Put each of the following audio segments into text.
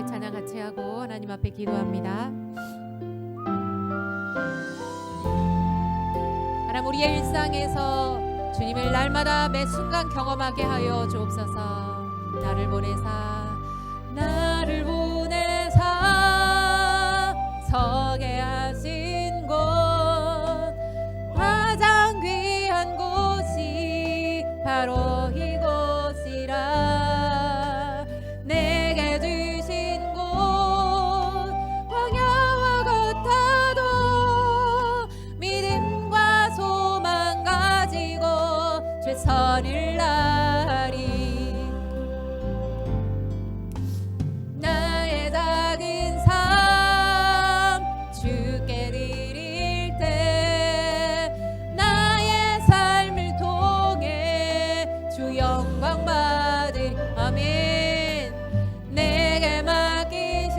우리 찬양 같이 하고 하나님 앞에 기도합니다. 하나님, 우리의 일상에서 주님을 날마다 매 순간 경험하게 하여 주옵소서. 나를 보내사 서게 하신 곳, 가장 귀한 곳이 바로 이곳이라. 내게 주신 곳 광야와 같아도 믿음과 소망 가지고 최선을 다하리. 나의 작은 삶 주께 드릴 때 나의 삶을 통해 주 영광 받으리. 아멘. 내게 맡기신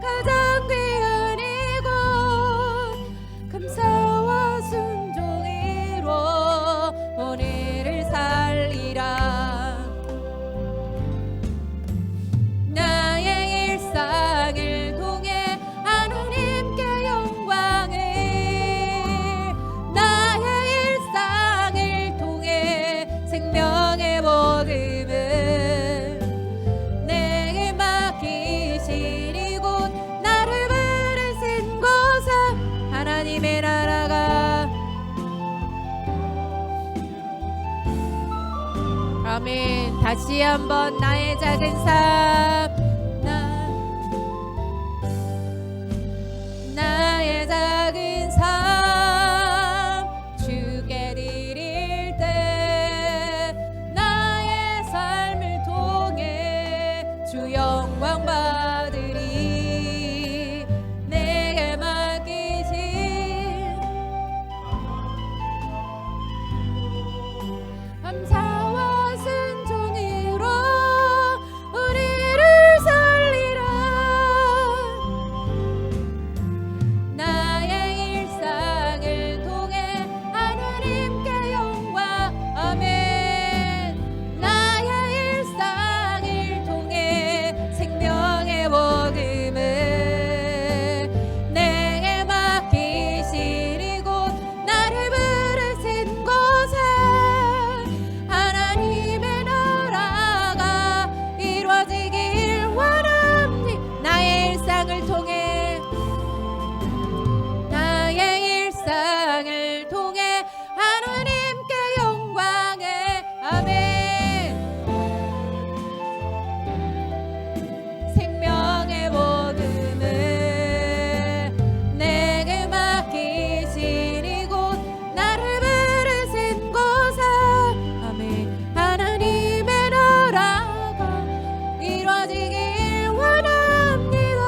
가장 귀한 이곳, 감사와 순종으로 오늘을 살리라. 나의 일상을 통해 하나님께 영광을, 나의 일상을 통해 생명의 복음을 내게 맡기신 이곳, 나를 부르신 곳에 하나님의 나라가. 아멘. 다시 한번 나의 작은 삶, 나의 작은 삶 주께 드릴 때 나의 삶을 통해 주 영광 받으리. 내게 맡기신 감사와 순종으로 우리를 살리라. 나의 일상을 통해 하나님께 영광. 아멘. 나의 일상을 통해 생명의 복음을 내게 맡기신 이곳, 나를 부르신 곳에 하나님의 나라가 이루어지길 원합니다. 나의 일상을 통해, 나의 일상을 통해 하나님께 영광을. 아멘. 생명의 복음을 내게 맡기신 이곳, 나를 부르신 곳에 아멘. 하나님의 나라가 이루어지길 원합니다.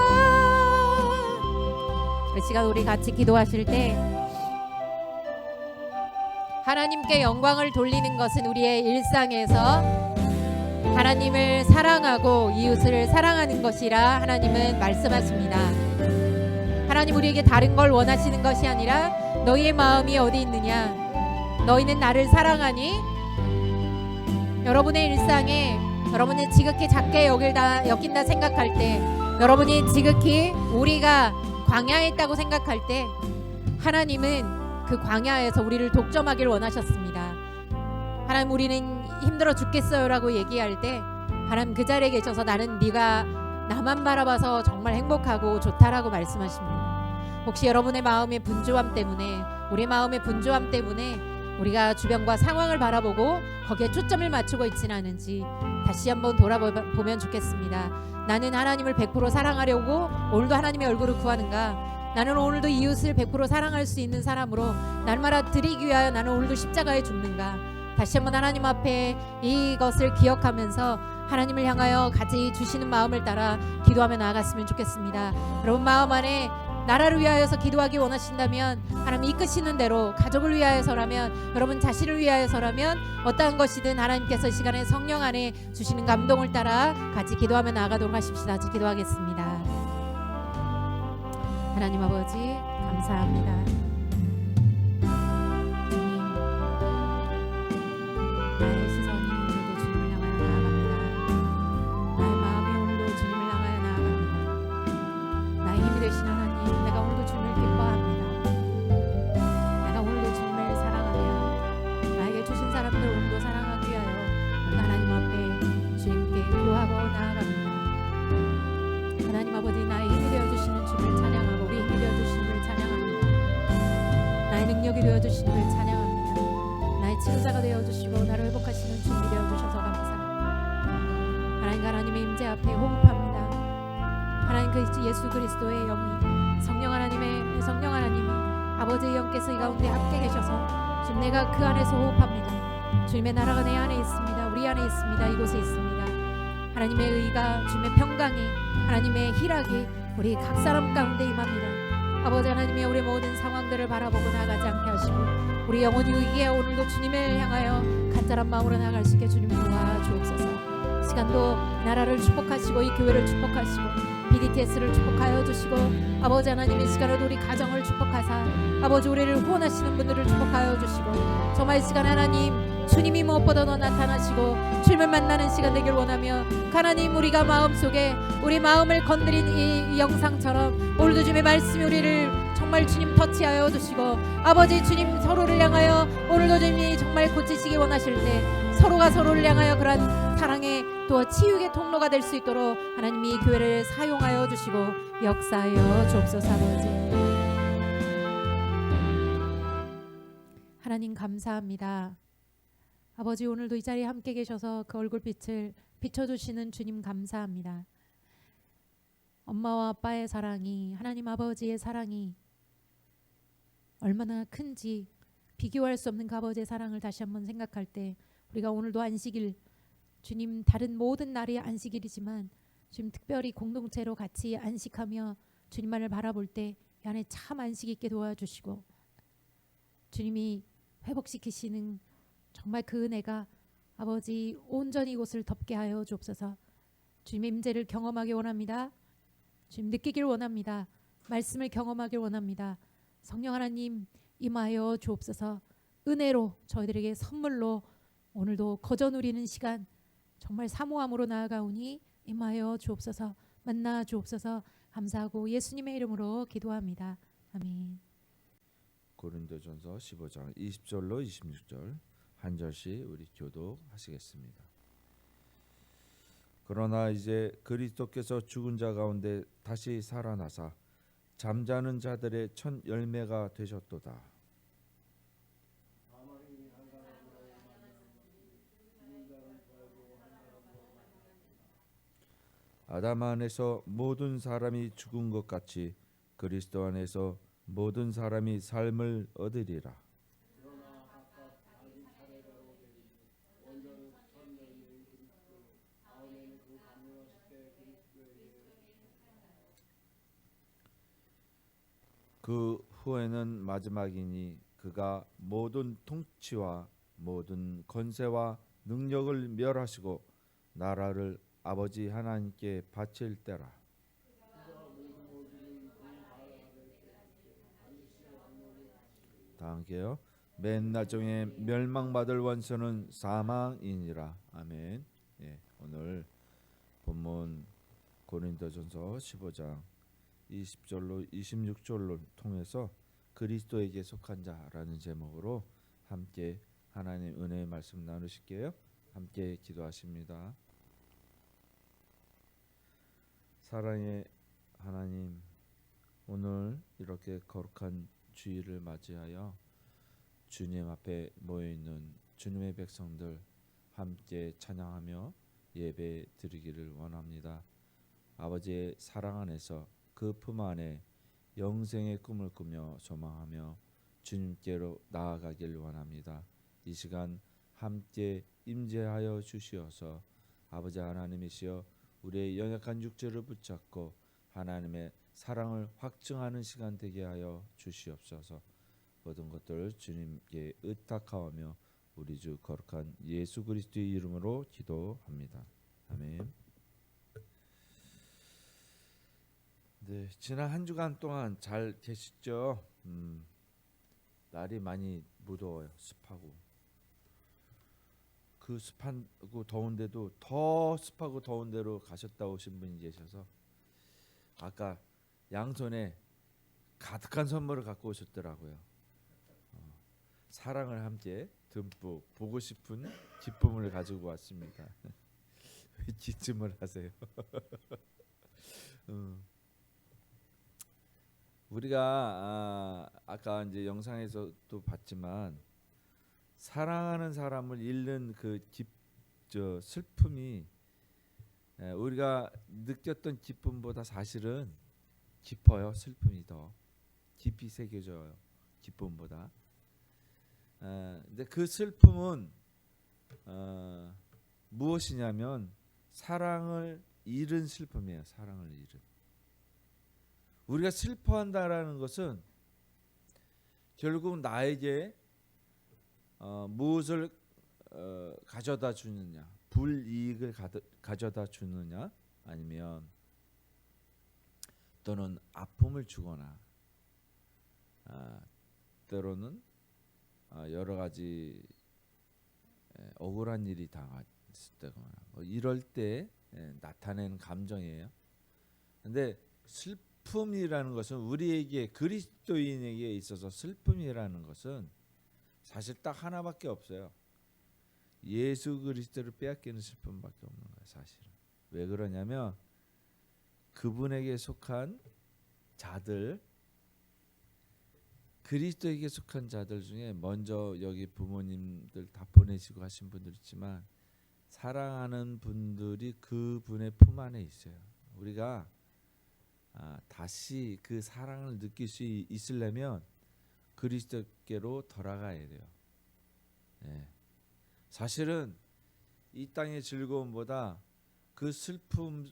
이 시간 우리 같이 기도하실 때 하나님께 영광을 돌리는 것은 우리의 일상에서 하나님을 사랑하고 이웃을 사랑하는 것이라 하나님은 말씀하십니다. 하나님, 우리에게 다른 걸 원하시는 것이 아니라 너희의 마음이 어디 있느냐, 너희는 나를 사랑하니. 여러분의 일상에 여러분이 지극히 작게 여긴다 생각할 때, 여러분이 지극히 우리가 광야에 있다고 생각할 때, 하나님은 그 광야에서 우리를 독점하길 원하셨습니다. 하나님, 우리는 힘들어 죽겠어요 라고 얘기할 때 하나님 그 자리에 계셔서 나는 네가 나만 바라봐서 정말 행복하고 좋다라고 말씀하십니다. 혹시 여러분의 마음의 분주함 때문에, 우리 마음의 분주함 때문에 우리가 주변과 상황을 바라보고 거기에 초점을 맞추고 있지는 않은지 다시 한번 돌아보면 좋겠습니다. 나는 하나님을 100% 사랑하려고 오늘도 하나님의 얼굴을 구하는가? 나는 오늘도 이웃을 100% 사랑할 수 있는 사람으로 날마다 드리기 위하여 나는 오늘도 십자가에 죽는가? 다시 한번 하나님 앞에 이것을 기억하면서 하나님을 향하여 같이 주시는 마음을 따라 기도하며 나아갔으면 좋겠습니다. 여러분 마음 안에 나라를 위하여서 기도하기 원하신다면, 하나님 이끄시는 대로 가족을 위하여서라면, 여러분 자신을 위하여서라면 어떠한 것이든 하나님께서 이 시간에 성령 안에 주시는 감동을 따라 같이 기도하며 나아가도록 하십시다. 같이 기도하겠습니다. 하나님 아버지 감사합니다. 주님, 나의 시선이 오늘도 주님을 향하여 나아갑니다. 나의 마음이 오늘도 되어주시는 걸 찬양합니다. 나의 치료자가 되어주시고 나를 회복하시는 주님이 되어주셔서 감사합니다. 하나님과 하나님의 임재 앞에 호흡합니다. 하나님 그 예수 그리스도의 영이 성령 하나님이 아버지의 영께서 이 가운데 함께 계셔서 지금 내가 그 안에서 호흡합니다. 주님의 나라가 내 안에 있습니다. 우리 안에 있습니다. 이곳에 있습니다. 하나님의 의가, 주님의 평강이, 하나님의 희락이 우리 각 사람 가운데 임합니다. 아버지 하나님이 우리 모든 상황들을 바라보고 나가지 않게 하시고 우리 영혼이 의기에 오늘도 주님을 향하여 간절한 마음으로 나아갈 수 있게 주님이 도와주옵소서. 시간도 나라를 축복하시고 이 교회를 축복하시고 BDTS를 축복하여 주시고 아버지 하나님 이 시간에도 우리 가정을 축복하사 아버지 우리를 후원하시는 분들을 축복하여 주시고 정말 이 시간 하나님 주님이 무엇보다 더 나타나시고 주님을 만나는 시간 되길 원하며 하나님 우리가 마음속에 우리 마음을 건드린 이 영상처럼 오늘도 주님의 말씀이 우리를 정말 주님 터치하여 주시고 아버지 주님 서로를 향하여 오늘도 주님이 정말 고치시기 원하실 때 서로가 서로를 향하여 그러한 사랑의 또 치유의 통로가 될 수 있도록 하나님이 이 교회를 사용하여 주시고 역사하여 주옵소서. 아버지 하나님 감사합니다. 아버지 오늘도 이 자리에 함께 계셔서 그 얼굴빛을 비춰주시는 주님 감사합니다. 엄마와 아빠의 사랑이 하나님 아버지의 사랑이 얼마나 큰지 비교할 수 없는 그 아버지의 사랑을 다시 한번 생각할 때 우리가 오늘도 안식일 주님 다른 모든 날이 안식일이지만 주님 특별히 공동체로 같이 안식하며 주님만을 바라볼 때 이 안에 참 안식 있게 도와주시고 주님이 회복시키시는 정말 그 은혜가 아버지 온전히 이곳을 덮게 하여 주옵소서. 주님의 임재를 경험하기 원합니다. 주님 느끼길 원합니다. 말씀을 경험하길 원합니다. 성령 하나님 임하여 주옵소서. 은혜로 저희들에게 선물로 오늘도 거저 누리는 시간 정말 사모함으로 나아가오니 임하여 주옵소서. 만나 주옵소서. 감사하고 예수님의 이름으로 기도합니다. 아멘. 고린도전서 15장 20절로 26절 한 절씩 우리 교독하시겠습니다. 그러나 이제 그리스도께서 죽은 자 가운데 다시 살아나사 잠자는 자들의 첫 열매가 되셨도다. 아담 안에서 모든 사람이 죽은 것 같이 그리스도 안에서 모든 사람이 삶을 얻으리라. 그 후에는 마지막이니 그가 모든 통치와 모든 권세와 능력을 멸하시고 나라를 아버지 하나님께 바칠 때라. 다 함께요. 맨 나중에 멸망받을 원수는 사망이니라. 아멘. 예, 오늘 본문 고린도전서 15장 20절로 26절로 통해서 그리스도에게 속한 자라는 제목으로 함께 하나님 은혜의 말씀 나누실게요. 함께 기도하십니다. 사랑의 하나님, 오늘 이렇게 거룩한 주일을 맞이하여 주님 앞에 모여있는 주님의 백성들 함께 찬양하며 예배 드리기를 원합니다. 아버지의 사랑 안에서 그 품 안에 영생의 꿈을 꾸며 소망하며 주님께로 나아가길 원합니다. 이 시간 함께 임재하여 주시어서 아버지 하나님이시여 우리의 연약한 육체를 붙잡고 하나님의 사랑을 확증하는 시간 되게 하여 주시옵소서. 모든 것들 주님께 의탁하오며 우리 주 거룩한 예수 그리스도의 이름으로 기도합니다. 아멘. 네, 지난 한 주간 동안 잘 계시죠? 날이 많이 무더워요. 습하고. 그 습하고 더운데도 더 습하고 더운 데로 가셨다 오신 분이 계셔서 아까 양손에 가득한 선물을 갖고 오셨더라고요. 사랑을 함께 듬뿍 보고 싶은 기쁨을 가지고 왔습니다. 왜 기침을 하세요? 우리가 아까 이제 영상에서도 봤지만 사랑하는 사람을 잃는 저 슬픔이 우리가 느꼈던 기쁨보다 사실은 깊어요. 슬픔이 더 깊이 새겨져요. 기쁨보다. 근데 그 슬픔은 무엇이냐면 사랑을 잃은 슬픔이에요. 사랑을 잃은. 우리가 슬퍼한다라는 것은 결국 나에게 무엇을 가져다 주느냐, 불이익을 가져다 주느냐, 아니면 또는 아픔을 주거나 때로는 여러 가지 억울한 일이 당했다거나 이럴 때 나타내는 감정이에요. 근데 슬픔이라는 것은 우리에게 그리스도인에게 있어서 슬픔이라는 것은 사실 딱 하나밖에 없어요. 예수 그리스도를 빼앗기는 슬픔밖에 없는 거예요. 사실은. 왜 그러냐면 그분에게 속한 자들, 그리스도에게 속한 자들 중에 먼저 여기 부모님들 다 보내시고 하신 분들 있지만 사랑하는 분들이 그분의 품 안에 있어요. 우리가 다시 그 사랑을 느낄 수 있으려면 그리스도께로 돌아가야 돼요. 네. 사실은 이 땅의 즐거움보다 그 슬픔을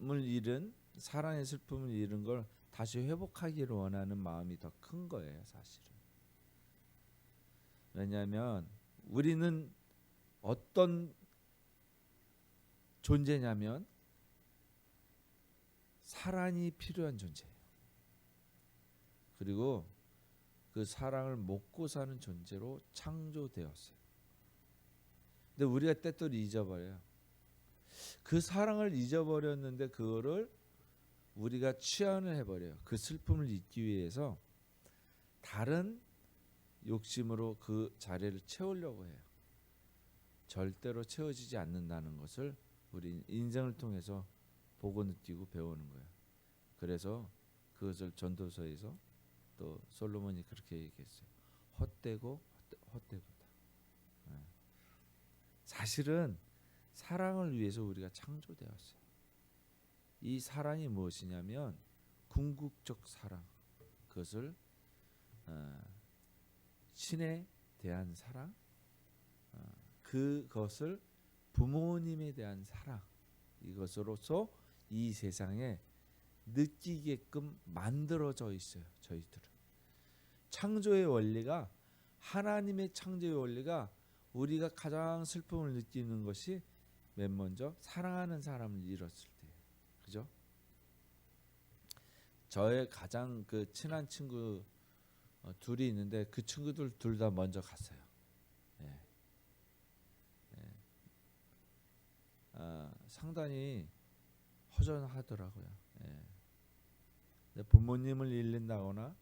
잃은, 사랑의 슬픔을 잃은 걸 다시 회복하기를 원하는 마음이 더 큰 거예요. 사실은. 왜냐하면 우리는 어떤 존재냐면 사랑이 필요한 존재예요. 그리고 그 사랑을 먹고 사는 존재로 창조되었어요. 근데 우리가 때때로 잊어버려요. 그 사랑을 잊어버렸는데 그거를 우리가 취한을 해버려요. 그 슬픔을 잊기 위해서 다른 욕심으로 그 자리를 채우려고 해요. 절대로 채워지지 않는다는 것을 우리 인생을 통해서 보고 느끼고 배우는 거예요. 그래서 그것을 전도서에서 또 솔로몬이 그렇게 얘기했어요. 헛되고 헛되고다. 사실은 사랑을 위해서 우리가 창조되었어요. 이 사랑이 무엇이냐면 궁극적 사랑, 그것을 신에 대한 사랑, 그것을 부모님에 대한 사랑, 이것으로서 이 세상에 느끼게끔 만들어져 있어요. 저희들은 창조의 원리가, 하나님의 창조의 원리가 우리가 가장 슬픔을 느끼는 것이 맨 먼저 사랑하는 사람을 잃었을 때예요. 그죠? 저의 가장 그 친한 친구 둘이 있는데 그 친구들 둘 다 먼저 갔어요. 예. 예. 상당히 허전하더라고요. 예. 근데 부모님을 잃는다거나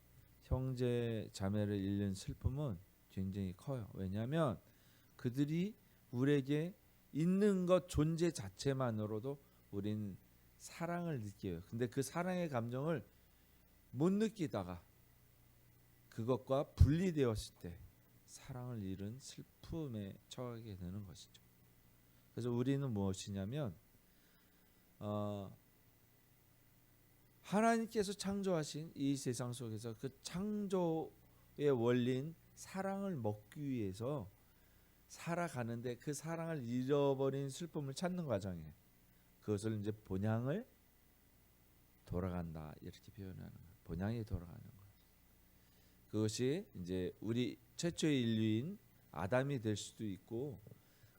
형제 자매를 잃는 슬픔은 굉장히 커요. 왜냐하면 그들이 우리에게 있는 것 존재 자체만으로도 우린 사랑을 느껴요. 근데 그 사랑의 감정을 못 느끼다가 그것과 분리되었을 때 사랑을 잃은 슬픔에 처하게 되는 것이죠. 그래서 우리는 무엇이냐면 하나님께서 창조하신 이 세상 속에서 그 창조의 원리인 사랑을 먹기 위해서 살아가는데 그 사랑을 잃어버린 슬픔을 찾는 과정이에요. 그것을 이제 본향을 돌아간다 이렇게 표현하는 거예요. 본향이 돌아가는 거예요. 그것이 이제 우리 최초의 인류인 아담이 될 수도 있고,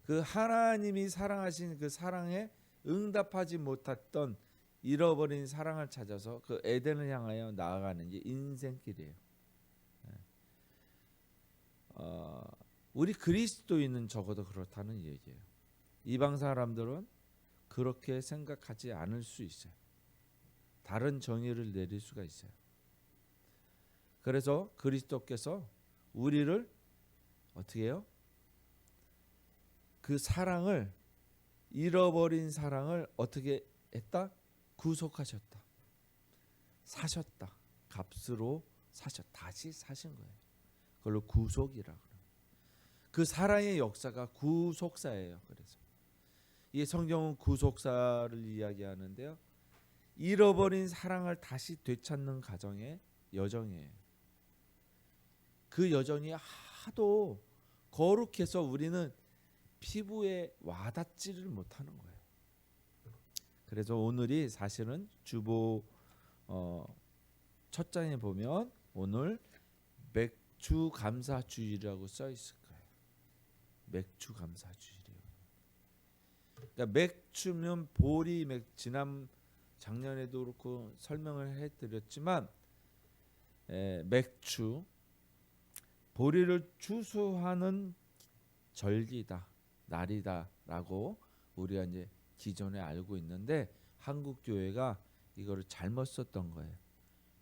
그 하나님이 사랑하신 그 사랑에 응답하지 못했던 잃어버린 사랑을 찾아서 그 에덴을 향하여 나아가는 게 인생길이에요. 우리 그리스도인은 적어도 그렇다는 얘기예요. 이방 사람들은 그렇게 생각하지 않을 수 있어요. 다른 정의를 내릴 수가 있어요. 그래서 그리스도께서 우리를 어떻게 해요? 그 사랑을, 잃어버린 사랑을 어떻게 했다? 구속하셨다. 사셨다. 값으로 다시 사신 거예요. 그걸로 구속이라고 그래요. 그 사랑의 역사가 구속사예요. 그래서 이 성경은 구속사를 이야기하는데요. 잃어버린 사랑을 다시 되찾는 가정의 여정이에요. 그 여정이 하도 거룩해서 우리는 피부에 와닿지를 못하는 거예요. 그래서 오늘이 사실은 주보 첫 장에 보면 오늘 맥주 감사주일이라고 써 있을 거예요. 맥주 감사주일이요. 그러니까 맥주면 보리 작년에도 그렇고 설명을 해드렸지만 맥주 보리를 추수하는 절기다, 날이다라고 우리가 이제 기존에 알고 있는데 한국 교회가 이거를 잘못 썼던 거예요.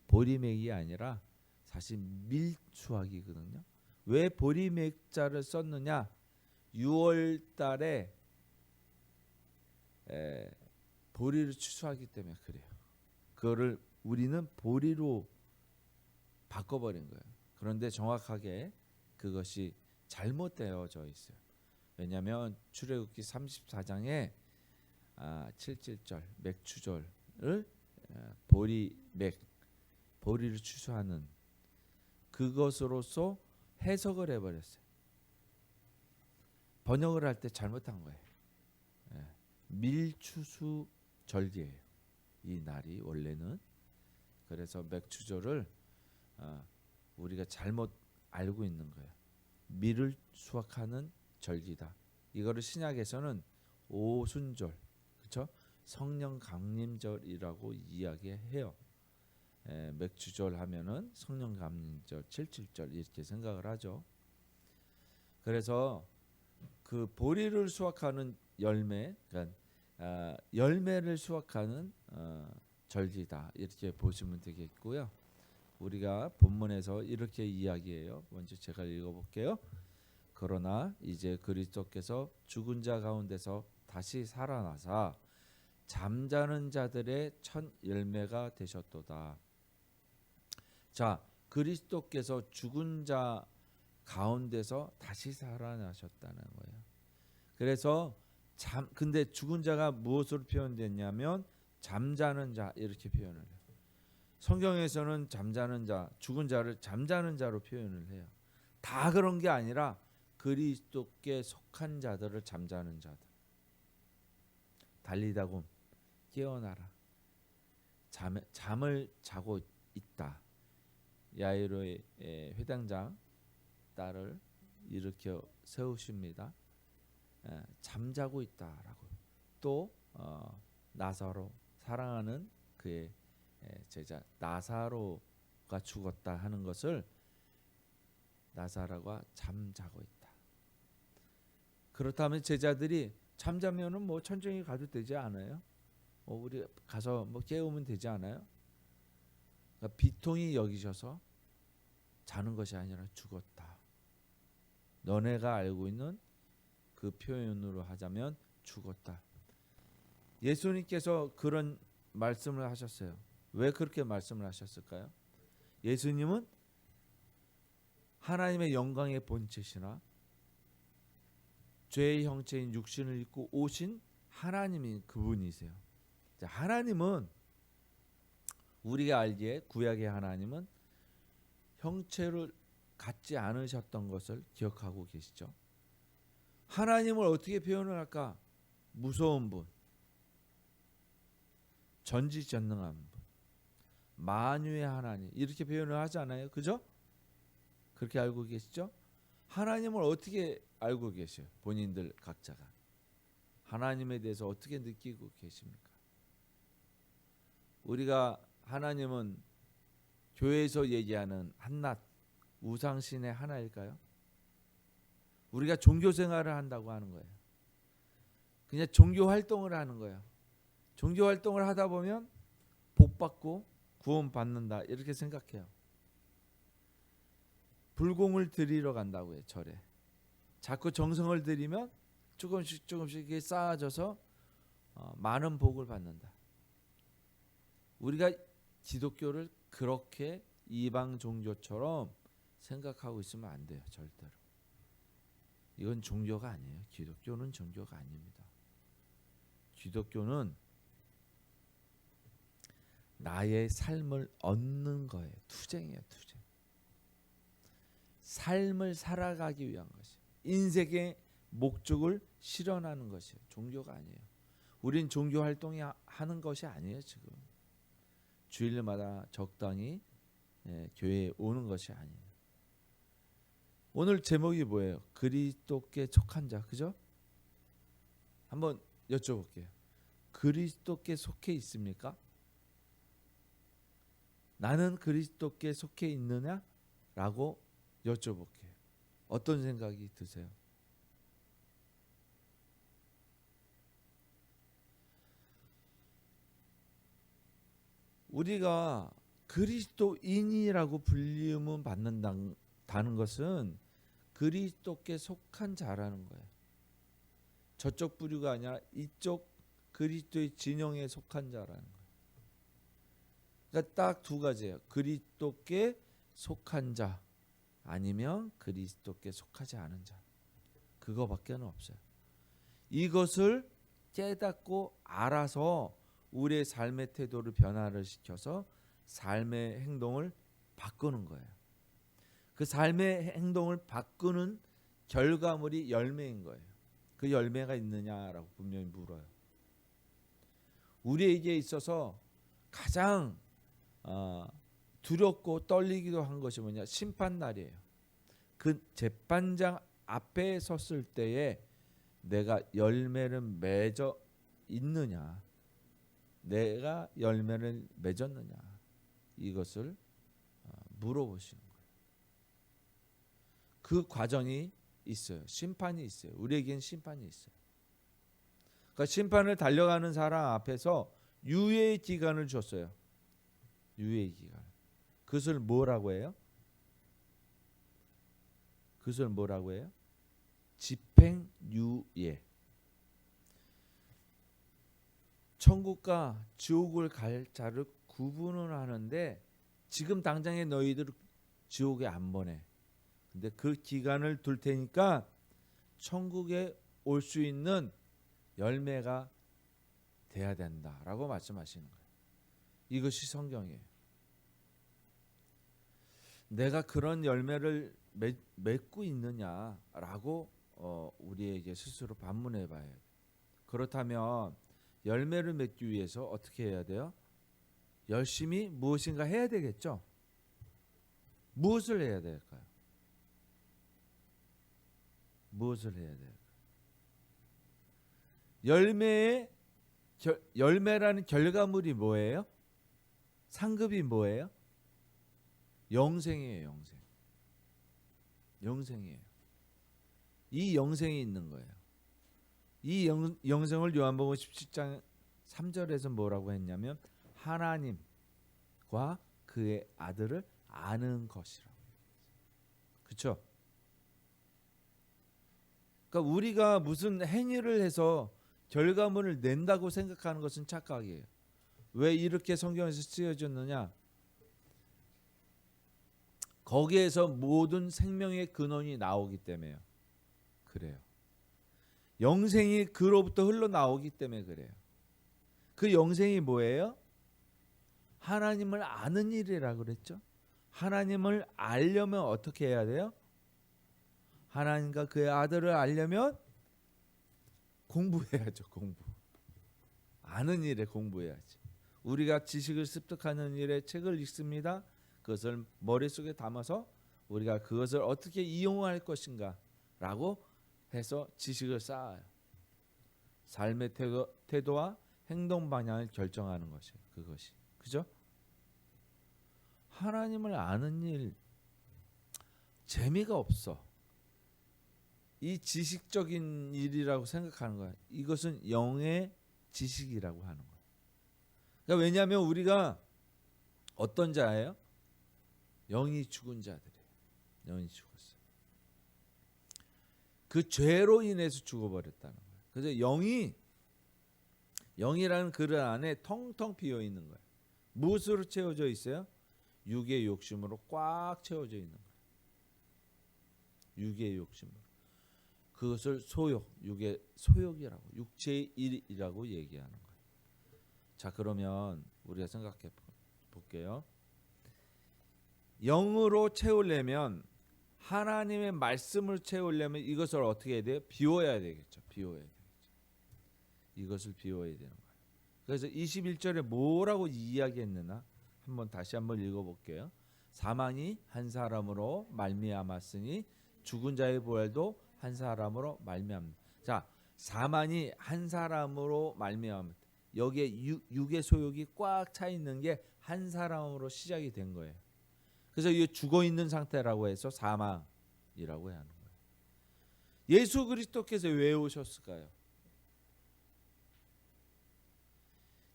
보리맥이 아니라 사실 밀수확이거든요. 왜 보리맥자를 썼느냐? 6월달에 보리를 추수하기 때문에 그래요. 그거를 우리는 보리로 바꿔버린 거예요. 그런데 정확하게 그것이 잘못되어져 있어요. 왜냐하면 출애굽기 34장에 7.7절 맥추절을 보리를 추수하는 그것으로서 해석을 해버렸어요. 번역을 할 때 잘못한 거예요. 밀추수 절기예요. 이 날이 원래는. 그래서 맥추절을 우리가 잘못 알고 있는 거예요. 밀을 수확하는 절기다. 이거를 신약에서는 오순절, 그렇죠? 성령 강림절이라고 이야기해요. 맥주절 하면은 성령 강림절, 7.7절 이렇게 생각을 하죠. 그래서 그 보리를 수확하는 열매, 그러니까 열매를 수확하는 절기다 이렇게 보시면 되겠고요. 우리가 본문에서 이렇게 이야기해요. 먼저 제가 읽어볼게요. 그러나 이제 그리스도께서 죽은 자 가운데서 다시 살아나사 잠자는 자들의 첫 열매가 되셨도다. 자, 그리스도께서 죽은 자 가운데서 다시 살아나셨다는 거예요. 그래서 근데 죽은 자가 무엇으로 표현됐냐면 잠자는 자 이렇게 표현을 해요. 성경에서는 잠자는 자, 죽은 자를 잠자는 자로 표현을 해요. 다 그런 게 아니라 그리스도께 속한 자들을 잠자는 자들. 달리다곰 깨어나라. 잠을 자고 있다. 야이로의 회당장 딸을 일으켜 세우십니다. 잠자고 있다라고. 또 나사로 사랑하는 그의 제자 나사로가 죽었다 하는 것을 나사로가 잠자고 있다. 그렇다면 제자들이 잠자면은 뭐 천천히 가도 되지 않아요? 우리 가서 뭐 깨우면 되지 않아요? 그러니까 비통히 여기셔서 자는 것이 아니라 죽었다. 너네가 알고 있는 그 표현으로 하자면 죽었다. 예수님께서 그런 말씀을 하셨어요. 왜 그렇게 말씀을 하셨을까요? 예수님은 하나님의 영광의 본체시나 죄의 형체인 육신을 입고 오신 하나님이 그분이세요. 하나님은 우리가 알기에 구약의 하나님은 형체를 갖지 않으셨던 것을 기억하고 계시죠? 하나님을 어떻게 표현을 할까? 무서운 분, 전지전능한 분, 만유의 하나님 이렇게 표현을 하잖아요. 그죠? 그렇게 알고 계시죠? 하나님을 어떻게 알고 계셔요? 본인들 각자가 하나님에 대해서 어떻게 느끼고 계십니까? 우리가 하나님은 교회에서 얘기하는 한낱 우상신의 하나일까요? 우리가 종교 생활을 한다고 하는 거예요. 그냥 종교 활동을 하는 거예요. 종교 활동을 하다 보면 복 받고 구원 받는다 이렇게 생각해요. 불공을 드리러 간다고 해요. 절에 자꾸 정성을 들이면 조금씩 이게 쌓아져서 많은 복을 받는다. 우리가 기독교를 그렇게 이방 종교처럼 생각하고 있으면 안 돼요. 절대로. 이건 종교가 아니에요. 기독교는 종교가 아닙니다. 기독교는 나의 삶을 얻는 거예요. 투쟁이에요. 투쟁. 삶을 살아가기 위한 것이에요. 인생의 목적을 실현하는 것이에요. 종교가 아니에요. 우린 종교 활동이 하는 것이 아니에요. 지금 주일마다 적당히 교회에 오는 것이 아니에요. 오늘 제목이 뭐예요? 그리스도께 속한 자. 그죠? 한번 여쭤볼게요. 그리스도께 속해 있습니까? 나는 그리스도께 속해 있느냐? 라고 여쭤볼게요. 어떤 생각이 드세요? 우리가 그리스도인이라고 불림을 받는다는 것은 그리스도께 속한 자라는 거예요. 저쪽 부류가 아니라 이쪽 그리스도의 진영에 속한 자라는 거예요. 그러니까 딱 두 가지예요. 그리스도께 속한 자 아니면 그리스도께 속하지 않은 자. 그거밖에 없어요. 이것을 깨닫고 알아서 우리의 삶의 태도를 변화를 시켜서 삶의 행동을 바꾸는 거예요. 그 삶의 행동을 바꾸는 결과물이 열매인 거예요. 그 열매가 있느냐라고 분명히 물어요. 우리에게 있어서 가장 두렵고 떨리기도 한 것이 뭐냐? 심판날이에요. 그 재판장 앞에 섰을 때에 내가 열매를 맺어 있느냐, 내가 열매를 맺었느냐, 이것을 물어보시는 거예요. 그 과정이 있어요. 심판이 있어요. 우리에겐 심판이 있어요. 그러니까 심판을 달려가는 사람 앞에서 유예의 기간을 줬어요. 유예의 기간. 그것을 뭐라고 해요? 그것을 뭐라고 해요? 집행유예. 천국과 지옥을 갈 자를 구분을 하는데 지금 당장에 너희들을 지옥에 안 보내. 근데 그 기간을 둘 테니까 천국에 올 수 있는 열매가 돼야 된다라고 말씀하시는 거예요. 이것이 성경이에요. 내가 그런 열매를 맺고 있느냐라고 우리에게 스스로 반문해 봐야 돼요. 그렇다면 열매를 맺기 위해서 어떻게 해야 돼요? 열심히 무엇인가 해야 되겠죠? 무엇을 해야 될까요? 무엇을 해야 될까요? 열매라는 결과물이 뭐예요? 상급이 뭐예요? 영생이에요. 영생. 영생이에요. 이 영생이 있는 거예요. 이 영생을 요한복음 17장 3절에서 뭐라고 했냐면 하나님과 그의 아들을 아는 것이라고. 그렇죠? 그러니까 우리가 무슨 행위를 해서 결과물을 낸다고 생각하는 것은 착각이에요. 왜 이렇게 성경에서 쓰여졌느냐? 거기에서 모든 생명의 근원이 나오기 때문에요. 그래요. 영생이 그로부터 흘러나오기 때문에 그래요. 그 영생이 뭐예요? 하나님을 아는 일이라고 그랬죠. 하나님을 알려면 어떻게 해야 돼요? 하나님과 그의 아들을 알려면 공부해야죠. 공부. 아는 일에 공부해야죠. 우리가 지식을 습득하는 일에 책을 읽습니다. 그것을 머릿속에 담아서 우리가 그것을 어떻게 이용할 것인가 라고 해서 지식을 쌓아요. 삶의 태도와 행동 방향을 결정하는 것이에요. 그것이. 그죠? 하나님을 아는 일 재미가 없어. 이 지식적인 일이라고 생각하는 거야. 이것은 영의 지식이라고 하는 거야. 그러니까 왜냐하면 우리가 어떤 자예요? 영이 죽은 자들이에요. 영이 죽었어요. 그 죄로 인해서 죽어버렸다는 거예요. 그래서 영이라는 그릇 안에 텅텅 비어 있는 거예요. 무엇으로 채워져 있어요? 육의 욕심으로 꽉 채워져 있는 거예요. 육의 욕심으로. 그것을 소욕, 육의 소욕이라고, 육체의 일이라고 얘기하는 거예요. 자, 그러면 우리가 생각해 볼게요. 영으로 채우려면, 하나님의 말씀을 채우려면 이것을 어떻게 해야 돼요? 비워야 되겠죠. 비워야 되겠죠. 이것을 비워야 되는 거예요. 그래서 21절에 뭐라고 이야기했느냐? 다시 한번 읽어볼게요. 사망이 한 사람으로 말미암았으니 죽은 자의 부활도 한 사람으로 말미암다. 자, 사망이 한 사람으로 말미암다. 여기에 육의 소욕이 꽉 차 있는 게 한 사람으로 시작이 된 거예요. 그래서 이 죽어 있는 상태라고 해서 사망이라고 하는 거예요. 예수 그리스도께서 왜 오셨을까요?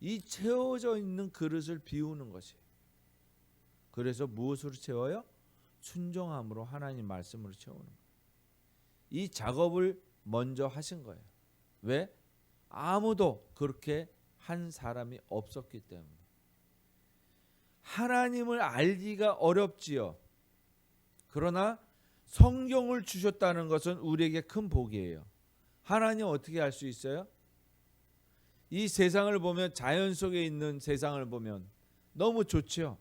이 채워져 있는 그릇을 비우는 것이에요. 그래서 무엇으로 채워요? 순종함으로 하나님 말씀으로 채우는 거예요. 이 작업을 먼저 하신 거예요. 왜? 아무도 그렇게 한 사람이 없었기 때문에. 하나님을 알기가 어렵지요. 그러나 성경을 주셨다는 것은 우리에게 큰 복이에요. 하나님 어떻게 알 수 있어요? 이 세상을 보면, 자연 속에 있는 세상을 보면 너무 좋지요.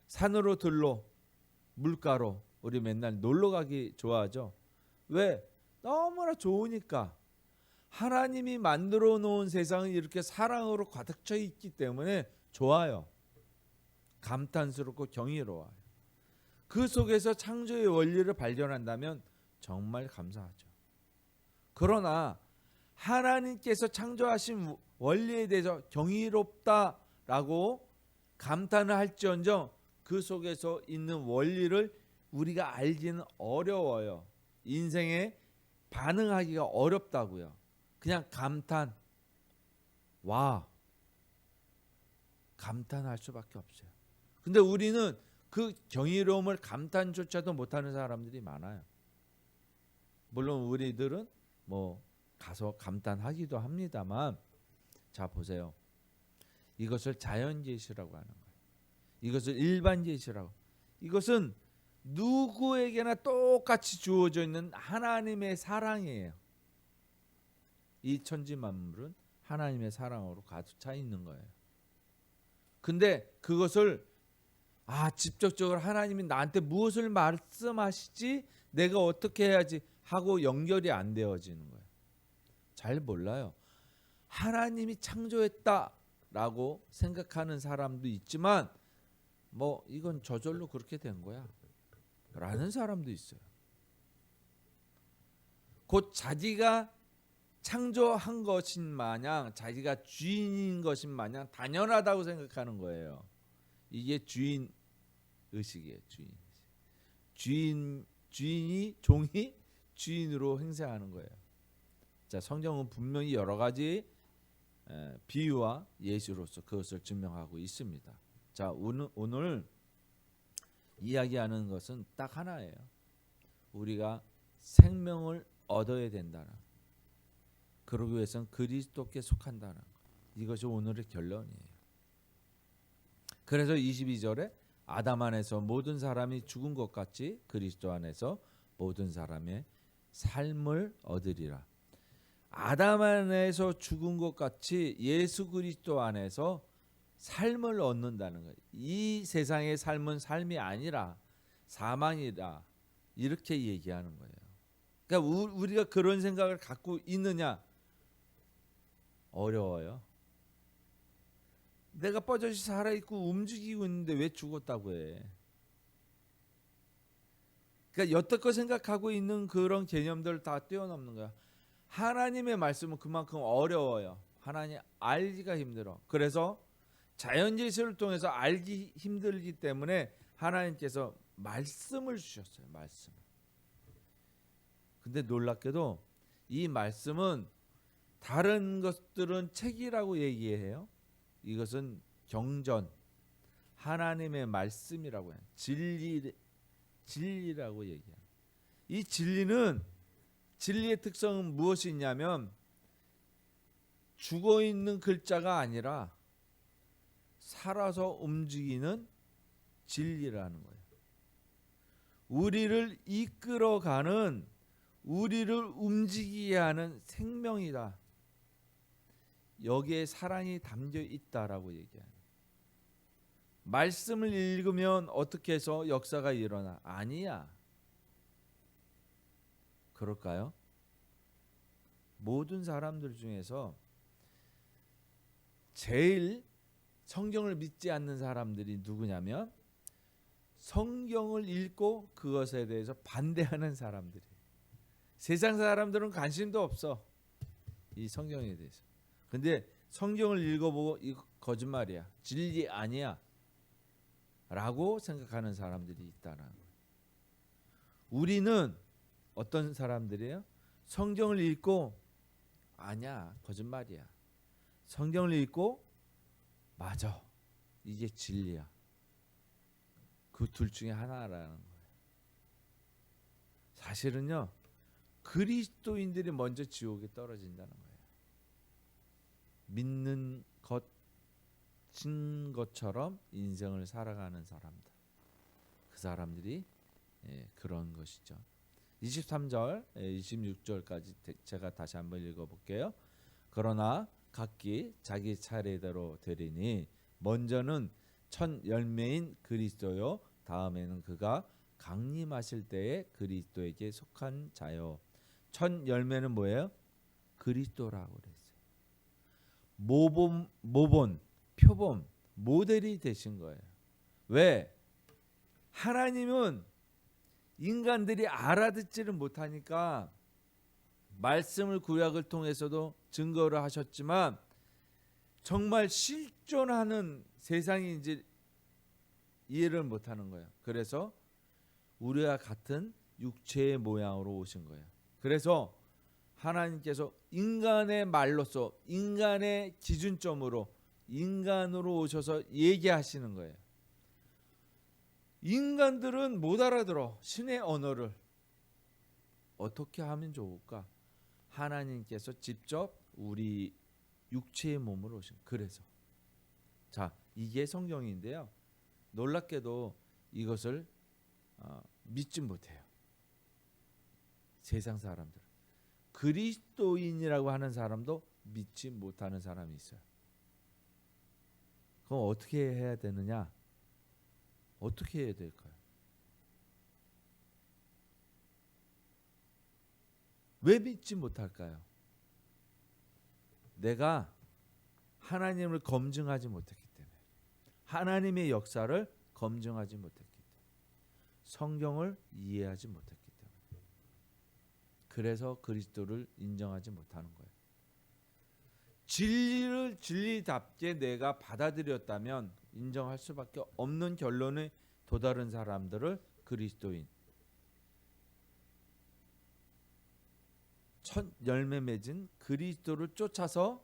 산으로 들로 물가로 우리 맨날 놀러 가기 좋아하죠. 왜? 너무나 좋으니까. 하나님이 만들어 놓은 세상은 이렇게 사랑으로 가득 차 있기 때문에 좋아요. 감탄스럽고 경이로워요. 그 속에서 창조의 원리를 발견한다면 정말 감사하죠. 그러나 하나님께서 창조하신 원리에 대해서 경이롭다라고 감탄을 할지언정 그 속에서 있는 원리를 우리가 알기는 어려워요. 인생에 반응하기가 어렵다고요. 그냥 감탄, 와, 감탄할 수밖에 없어요. 근데 우리는 그 경이로움을 감탄조차도 못하는 사람들이 많아요. 물론 우리들은 뭐 가서 감탄하기도 합니다만, 자 보세요. 이것을 자연재시라고 하는 거예요. 이것을 일반재시라고. 이것은 누구에게나 똑같이 주어져 있는 하나님의 사랑이에요. 이 천지만물은 하나님의 사랑으로 가득 차 있는 거예요. 근데 그것을 직접적으로 하나님이 나한테 무엇을 말씀하시지, 내가 어떻게 해야지 하고 연결이 안 되어지는 거예요. 잘 몰라요. 하나님이 창조했다라고 생각하는 사람도 있지만, 뭐 이건 저절로 그렇게 된 거야 라는 사람도 있어요. 곧 자기가 창조한 것인 마냥, 자기가 주인인 것인 마냥 당연하다고 생각하는 거예요. 이게 주인 의식이에요. 주인이, 종이 주인으로 행세하는 거예요. 자, 성경은 분명히 여러 가지 비유와 예시로서 그것을 증명하고 있습니다. 자, 오늘 이야기하는 것은 딱 하나예요. 우리가 생명을 얻어야 된다는, 그러기 위해서는 그리스도께 속한다는 것. 이것이 오늘의 결론이에요. 그래서 22절에 아담 안에서 모든 사람이 죽은 것 같이 그리스도 안에서 모든 사람의 삶을 얻으리라. 아담 안에서 죽은 것 같이 예수 그리스도 안에서 삶을 얻는다는 거예요. 이 세상의 삶은 삶이 아니라 사망이다, 이렇게 얘기하는 거예요. 그러니까 우리가 그런 생각을 갖고 있느냐? 어려워요. 내가 뻗어지 살아있고 움직이고 있는데 왜 죽었다고 해? 그러니까 여태껏 생각하고 있는 그런 개념들을 다 뛰어넘는 거야. 하나님의 말씀은 그만큼 어려워요. 하나님 알기가 힘들어. 그래서 자연재시를 통해서 알기 힘들기 때문에 하나님께서 말씀을 주셨어요. 말씀. 근데 놀랍게도 이 말씀은 다른 것들은 책이라고 얘기해요. 이것은 경전, 하나님의 말씀이라고 해요. 진리라고 얘기해요. 이 진리는, 진리의 특성은 무엇이 있냐면 죽어있는 글자가 아니라 살아서 움직이는 진리라는 거예요. 우리를 이끌어가는, 우리를 움직이게 하는 생명이다. 여기에 사랑이 담겨 있다라고 얘기하는. 말씀을 읽으면 어떻게 해서 역사가 일어나? 아니야. 그럴까요? 모든 사람들 중에서 제일 성경을 믿지 않는 사람들이 누구냐면 성경을 읽고 그것에 대해서 반대하는 사람들이에요. 세상 사람들은 관심도 없어, 이 성경에 대해서. 근데 성경을 읽어보고 이거 거짓말이야, 진리 아니야 라고 생각하는 사람들이 있다는 거예요. 우리는 어떤 사람들이에요? 성경을 읽고 아니야, 거짓말이야. 성경을 읽고 맞아, 이게 진리야. 그 둘 중에 하나라는 거예요. 사실은요, 그리스도인들이 먼저 지옥에 떨어진다는 거예요. 믿는 것처럼 인생을 살아가는 사람들, 그 사람들이 그런 것이죠. 23절, 26절까지 제가 다시 한번 읽어볼게요. 그러나 각기 자기 차례대로 되리니 먼저는 첫 열매인 그리스도요, 다음에는 그가 강림하실 때에 그리스도에게 속한 자요. 첫 열매는 뭐예요? 그리스도라고 그랬어요. 모본, 표본, 모델이 되신 거예요. 왜? 하나님은 인간들이 알아듣지를 못하니까 말씀을 구약을 통해서도 증거를 하셨지만 정말 실존하는 세상이 이제 이해를 못하는 거예요. 그래서 우리와 같은 육체의 모양으로 오신 거예요. 그래서 하나님께서 인간의 말로써, 인간의 기준점으로, 인간으로 오셔서 얘기하시는 거예요. 인간들은 못 알아들어, 신의 언어를. 어떻게 하면 좋을까? 하나님께서 직접 우리 육체의 몸으로 오신. 그래서 자, 이게 성경인데요, 놀랍게도 이것을 믿지 못해요, 세상 사람들. 그리스도인이라고 하는 사람도 믿지 못하는 사람이 있어요. 그럼 어떻게 해야 되느냐? 어떻게 해야 될까요? 왜 믿지 못할까요? 내가 하나님을 검증하지 못했기 때문에, 하나님의 역사를 검증하지 못했기 때문에, 성경을 이해하지 못했기 때문에, 그래서 그리스도를 인정하지 못하는 거예요. 진리를 진리답게 내가 받아들였다면 인정할 수밖에 없는 결론에 도달한 사람들을 그리스도인, 첫 열매 맺은 그리스도를 쫓아서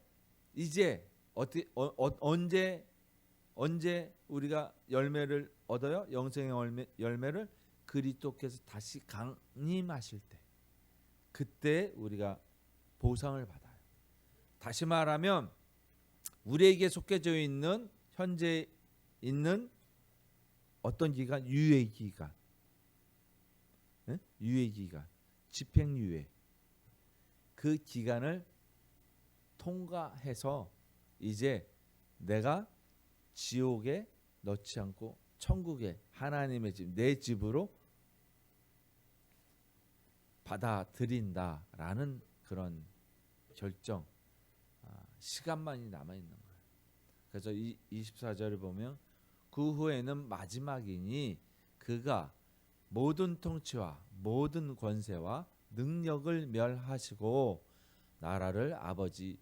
이제 언제 우리가 열매를 얻어요? 영생의 열매를 그리스도께서 다시 강림하실 때, 그때 우리가 보상을 받아요. 다시 말하면 우리에게 속해져 있는, 현재 있는 어떤 기간, 유예 기간, 유예 기간, 집행유예, 그 기간을 통과해서 이제 내가 지옥에 넣지 않고 천국에, 하나님의 집, 내 집으로 받아들인다라는 그런 결정, 시간만이 남아있는 거예요. 그래서 24절을 보면 그 후에는 마지막이니 그가 모든 통치와 모든 권세와 능력을 멸하시고 나라를 아버지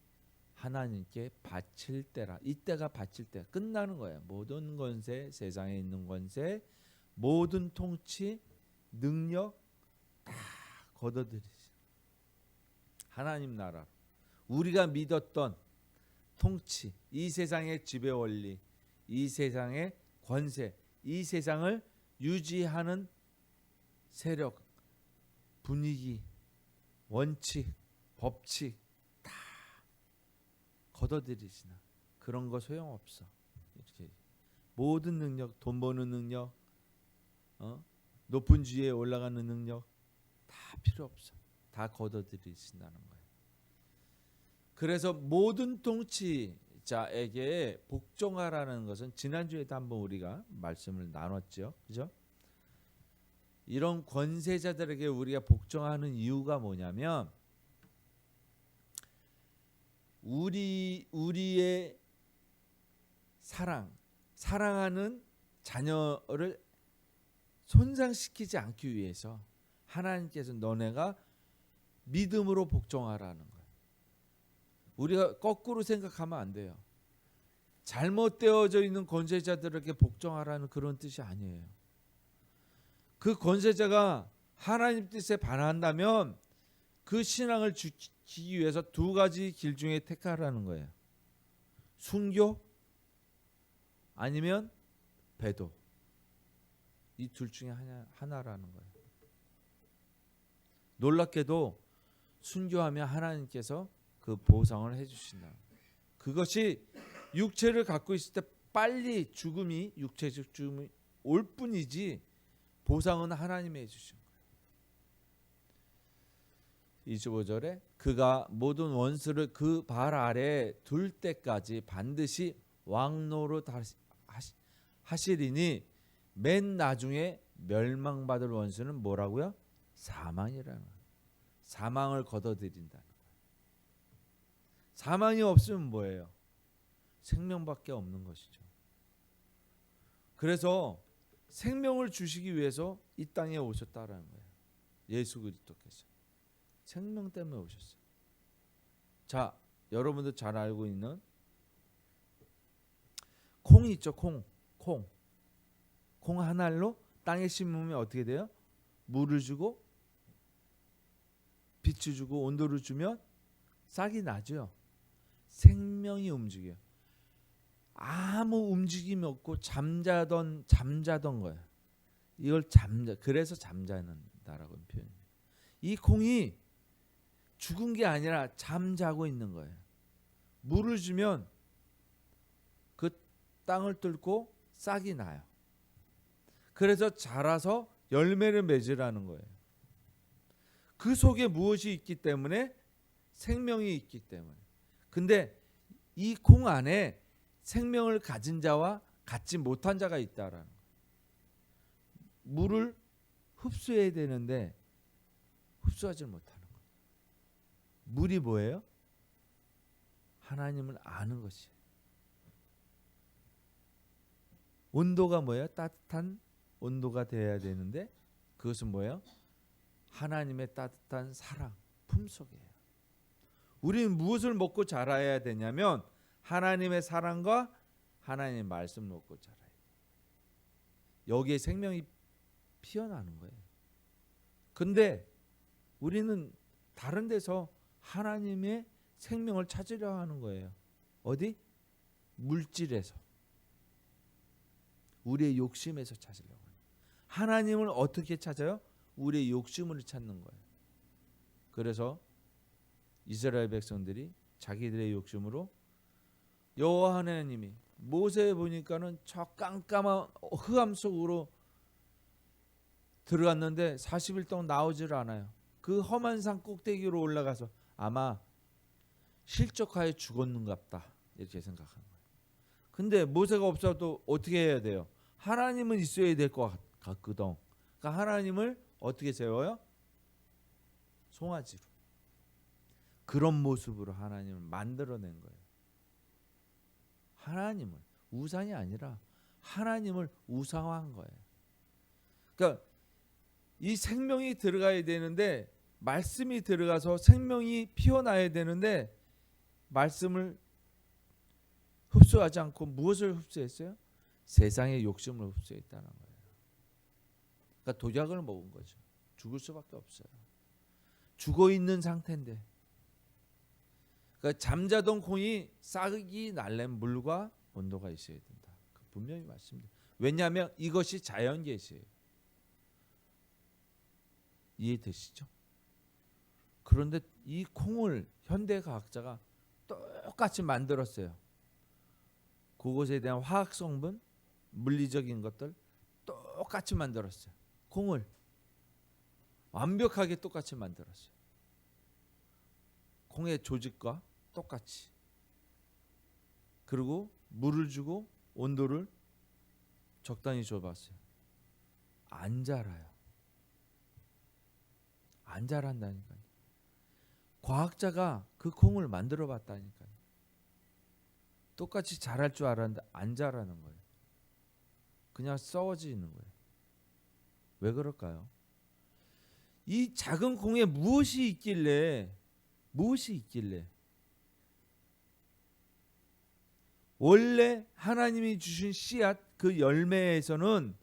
하나님께 바칠 때라. 이때가 바칠 때 끝나는 거예요. 모든 권세, 세상에 있는 권세, 모든 통치, 능력 다 걷어들이시. 하나님 나라, 우리가 믿었던 통치, 이 세상의 지배 원리, 이 세상의 권세, 이 세상을 유지하는 세력, 분위기, 원칙, 법칙 다 걷어들이시나. 그런 거 소용없어. 이렇게 모든 능력, 돈 버는 능력, 높은 지위에 올라가는 능력 다 필요 없어. 다 걷어들이신다는 거예요. 그래서 모든 통치자에게 복종하라는 것은 지난주에도 한번 우리가 말씀을 나눴죠. 그죠? 이런 권세자들에게 우리가 복종하는 이유가 뭐냐면 우리의 사랑하는 자녀를 손상시키지 않기 위해서 하나님께서 너네가 믿음으로 복종하라는 거예요. 우리가 거꾸로 생각하면 안 돼요. 잘못되어져 있는 권세자들에게 복종하라는 그런 뜻이 아니에요. 그 권세자가 하나님 뜻에 반한다면 그 신앙을 지키기 위해서 두 가지 길 중에 택하라는 거예요. 순교 아니면 배도. 이 둘 중에 하나라는 거예요. 놀랍게도 순교하면 하나님께서 그 보상을 해주신다. 그것이 육체를 갖고 있을 때 빨리 육체적 죽음이 올 뿐이지 보상은 하나님이 해주신 거예요. 25절에 그가 모든 원수를 그 발 아래에 둘 때까지 반드시 왕노로 하시리니 맨 나중에 멸망받을 원수는 뭐라고요? 사망이라는 거예요. 사망을 걷어들인다는 거예요. 사망이 없으면 뭐예요? 생명밖에 없는 것이죠. 그래서 생명을 주시기 위해서 이 땅에 오셨다라는 거예요. 예수 그리스도께서 생명 때문에 오셨어요. 자, 여러분도 잘 알고 있는 콩이 있죠. 콩 한 알로 땅에 심으면 어떻게 돼요? 물을 주고 빛을 주고 온도를 주면 싹이 나죠. 생명이 움직여요. 아무 움직임이 없고 잠자던 거예요. 이걸 그래서 잠자는다라고 표현해요. 이 콩이 죽은 게 아니라 잠자고 있는 거예요. 물을 주면 그 땅을 뚫고 싹이 나요. 그래서 자라서 열매를 맺으라는 거예요. 그 속에 무엇이 있기 때문에? 생명이 있기 때문에. 근데 이 콩 안에 생명을 가진 자와 갖지 못한 자가 있다라는 거예요. 물을 흡수해야 되는데 흡수하지 못하는 거예요. 물이 뭐예요? 하나님을 아는 것이에요. 온도가 뭐예요? 따뜻한 온도가 되어야 되는데 그것은 뭐예요? 하나님의 따뜻한 사랑, 품속이에요. 우리는 무엇을 먹고 자라야 되냐면 하나님의 사랑과 하나님의 말씀을 먹고 자라야 돼요. 여기에 생명이 피어나는 거예요. 근데 우리는 다른 데서 하나님의 생명을 찾으려 하는 거예요. 어디? 물질에서. 우리의 욕심에서 찾으려고 해요. 하나님을 어떻게 찾아요? 우리의 욕심을 찾는 거예요. 그래서 이스라엘 백성들이 자기들의 욕심으로 여호와 하나님이 모세 보니까는 저 깜깜한 흑암 속으로 들어갔는데 40일 동안 나오질 않아요. 그 험한 산 꼭대기로 올라가서 아마 실족하여 죽었는갑다 이렇게 생각한 거예요. 근데 모세가 없어도 어떻게 해야 돼요? 하나님은 있어야 될 것 같거든. 그러니까 하나님을 어떻게 세워요? 송아지로. 그런 모습으로 하나님을 만들어낸 거예요. 하나님을 우상이 아니라 하나님을 우상화한 거예요. 그러니까 이 생명이 들어가야 되는데 말씀이 들어가서 생명이 피어나야 되는데 말씀을 흡수하지 않고 무엇을 흡수했어요? 세상의 욕심을 흡수했다는 거예요. 그러니까 독약을 먹은 거죠. 죽을 수밖에 없어요. 죽어 있는 상태인데. 그러니까 잠자던 콩이 싹이 날려면 물과 온도가 있어야 된다. 분명히 말씀드려요. 왜냐하면 이것이 자연 계시예요. 이해되시죠? 그런데 이 콩을 현대 과학자가 똑같이 만들었어요. 그것에 대한 화학 성분, 물리적인 것들 똑같이 만들었어요. 콩을 완벽하게 똑같이 만들었어요. 콩의 조직과 똑같이. 그리고 물을 주고 온도를 적당히 줘봤어요. 안 자라요. 안 자란다니까요. 과학자가 그 콩을 만들어 봤다니까요. 똑같이 자랄 줄 알았는데 안 자라는 거예요. 그냥 썩어지는 거예요. 왜 그럴까요? 이 작은 콩에 무엇이 있길래 원래 하나님이 주신 씨앗 그 열매에서는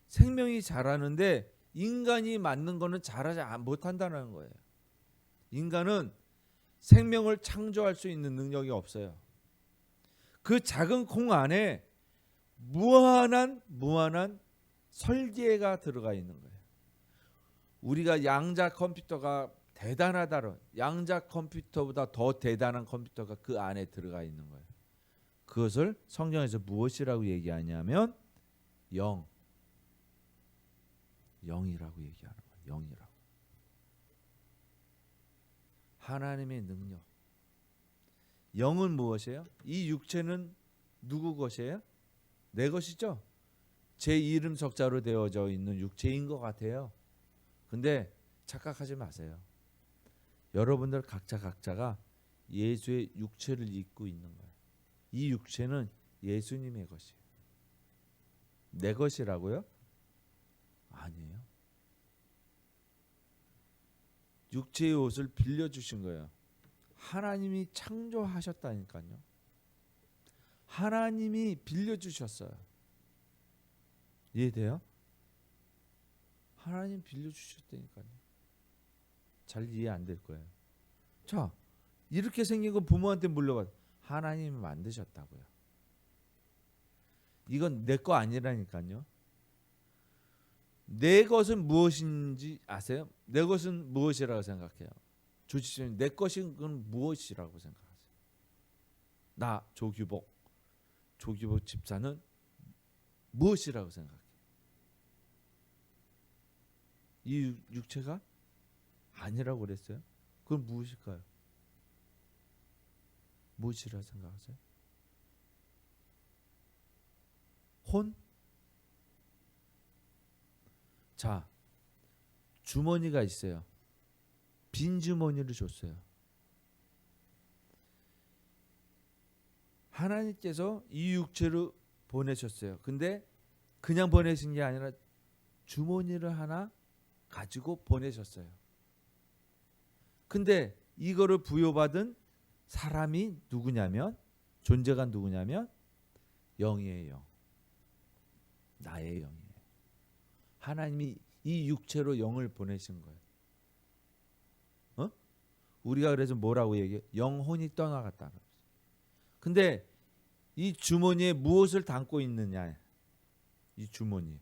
생명이 자라는데 인간이 만든 거는 자라지 못한다는 거예요. 인간은 생명을 창조할 수 있는 능력이 없어요. 그 작은 콩 안에 무한한 설계가 들어가 있는 거예요. 우리가 양자 컴퓨터가 대단하다는, 양자 컴퓨터보다 더 대단한 컴퓨터가 그 안에 들어가 있는 거예요. 그것을 성경에서 무엇이라고 얘기하냐면 영이라고 얘기하는 거예요. 영이라고. 하나님의 능력. 영은 무엇이에요? 이 육체는 누구 것이에요? 내 것이죠. 제 이름 석자로 되어져 있는 육체인 것 같아요. 근데 착각하지 마세요. 여러분들 각자가 예수의 육체를 입고 있는 거예요. 이 육체는 예수님의 것이에요. 내 것이라고요? 아니에요. 육체의 옷을 빌려주신 거예요. 하나님이 창조하셨다니까요. 하나님이 빌려주셨어요. 이해돼요? 하나님 빌려주셨다니까요. 잘 이해 안 될 거예요. 자, 이렇게 생긴 거 부모한테 물려봐. 하나님이 만드셨다고요. 이건 내 거 아니라니까요. 내 것은 무엇인지 아세요? 내 것은 무엇이라고 생각해요? 조지님, 내 것인 건 무엇이라고 생각하세요? 나 조규복 집사는 무엇이라고 생각해요? 이 육체가 아니라고 그랬어요? 그건 무엇일까요? 무엇이라고 생각하세요? 혼? 자, 주머니가 있어요. 빈 주머니를 줬어요. 하나님께서 이 육체를 보내셨어요. 근데 그냥 보내신 게 아니라 주머니를 하나 가지고 보내셨어요. 근데 이거를 부여받은 사람이 누구냐면, 존재가 누구냐면 영이에요. 영. 나의 영이에요. 하나님이 이 육체로 영을 보내신 거예요. 우리가 그래서 뭐라고 얘기해요? 영혼이 떠나갔다. 근데 이 주머니에 무엇을 담고 있느냐? 이 주머니.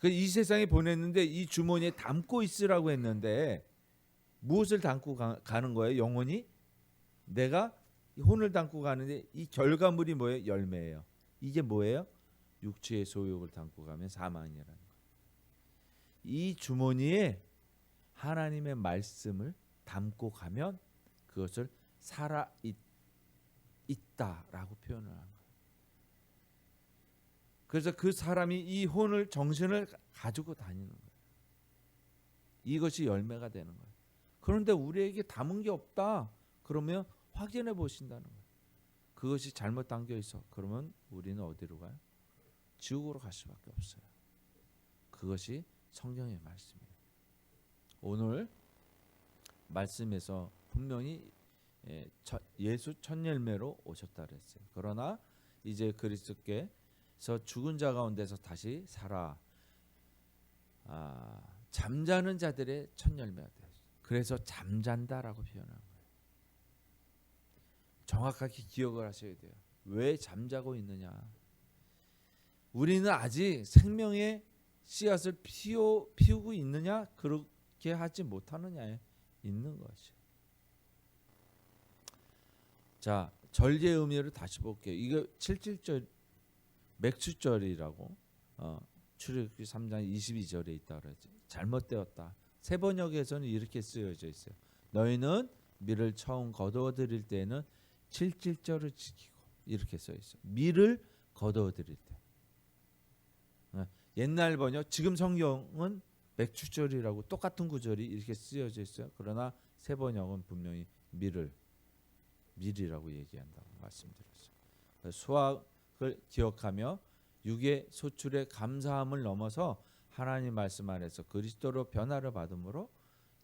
이 세상에 보냈는데 이 주머니에 담고 있으라고 했는데 무엇을 담고 가는 거예요? 영혼이? 내가 혼을 담고 가는데 이 결과물이 뭐예요? 열매예요. 이게 뭐예요? 육체의 소욕을 담고 가면 사망이라는 거예요. 이 주머니에 하나님의 말씀을 담고 가면 그것을 살아 있다라고 표현을 하는 거예요. 그래서 그 사람이 이 혼을, 정신을 가지고 다니는 거예요. 이것이 열매가 되는 거예요. 그런데 우리에게 담은 게 없다. 그러면 확인해 보신다는 거예요. 그것이 잘못 담겨 있어. 그러면 우리는 어디로 가요? 지옥으로 갈 수밖에 없어요. 그것이 성경의 말씀이에요. 오늘 말씀에서 분명히 예수 첫 열매로 오셨다 그랬어요. 그러나 이제 그리스도께서 죽은 자 가운데서 다시 살아 잠자는 자들의 첫 열매가 되었어요. 그래서 잠잔다라고 표현한 거예요. 정확하게 기억을 하셔야 돼요. 왜 잠자고 있느냐? 우리는 아직 생명의 씨앗을 피우고 있느냐? 그렇게 하지 못하느냐에 있는 것이죠. 자, 절개의 의미를 다시 볼게요. 이거 77절 맥추절이라고 출애굽기 3장 22절에 있다 그러지. 잘못되었다. 새 번역에서는 이렇게 쓰여져 있어요. 너희는 밀을 처음 거두어 드릴 때에는 7.7절을 지키고 이렇게 써 있어요. 밀을 거두어 드릴 때. 옛날 번역, 지금 성경은 맥추절이라고 똑같은 구절이 이렇게 쓰여져 있어요. 그러나 새 번역은 분명히 밀이라고 얘기한다고 말씀드렸어요. 수확을 기억하며 육의 소출의 감사함을 넘어서 하나님 말씀 안에서 그리스도로 변화를 받음으로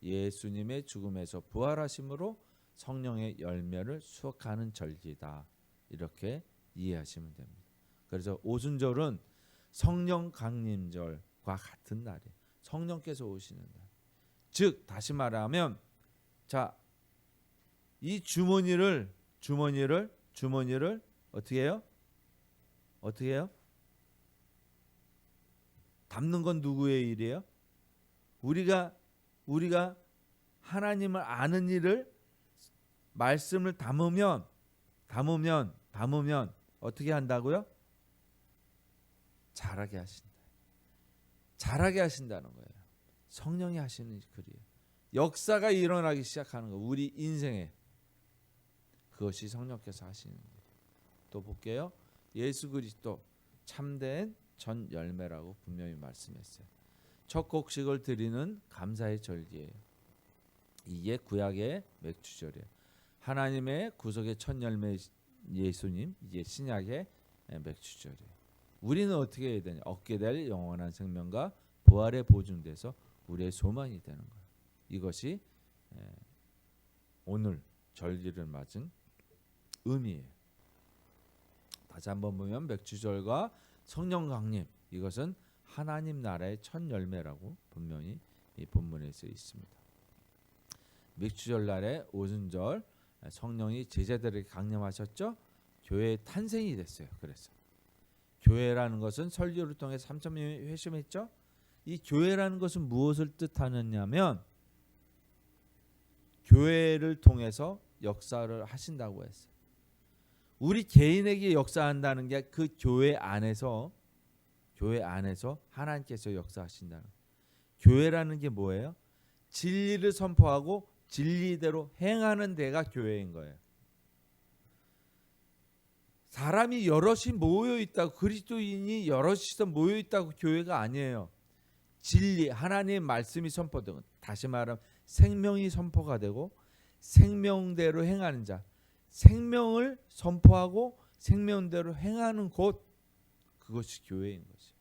예수님의 죽음에서 부활하심으로 성령의 열매를 수확하는 절기다. 이렇게 이해하시면 됩니다. 그래서 오순절은 성령 강림절과 같은 날이에요. 성령께서 오시는 날. 즉 다시 말하면 자, 이 주머니를 어떻게 해요? 어떻게 해요? 담는 건 누구의 일이에요? 우리가 하나님을 아는 일을 말씀을 담으면 어떻게 한다고요? 잘하게 하신다. 잘하게 하신다는 거예요. 성령이 하시는 글이에요. 역사가 일어나기 시작하는 거. 우리 인생에 그것이 성령께서 하시는 거예요. 또 볼게요. 예수 그리스도 참된 전 열매라고 분명히 말씀했어요. 첫 곡식을 드리는 감사의 절기예요. 이게 구약의 맥추절이에요. 하나님의 구속의 첫 열매 예수님, 이게 신약의 맥추절이에요. 우리는 어떻게 해야 되냐? 얻게 될 영원한 생명과 부활에 보증돼서 우리의 소망이 되는 거예요. 이것이 오늘 절기를 맞은 의미예요. 다시 한번 보면 맥추절과 성령 강림, 이것은 하나님 나라의 첫 열매라고 분명히 이 본문에 써 있습니다. 맥추절 날에 오순절 성령이 제자들에게 강림하셨죠. 교회의 탄생이 됐어요. 그래서 교회라는 것은 설교를 통해 3,000명이 회심했죠. 이 교회라는 것은 무엇을 뜻하느냐면 교회를 통해서 역사를 하신다고 했어요. 우리 개인에게 역사한다는 게 그 교회 안에서 하나님께서 역사하신다는 거예요. 교회라는 게 뭐예요? 진리를 선포하고 진리대로 행하는 데가 교회인 거예요. 사람이 여럿이 모여 있다고, 그리스도인이 여럿이서 모여 있다고 교회가 아니에요. 진리, 하나님의 말씀이 선포되고, 다시 말하면 생명이 선포가 되고 생명대로 행하는 자, 생명을 선포하고 생명대로 행하는 곳, 그것이 교회인 것이.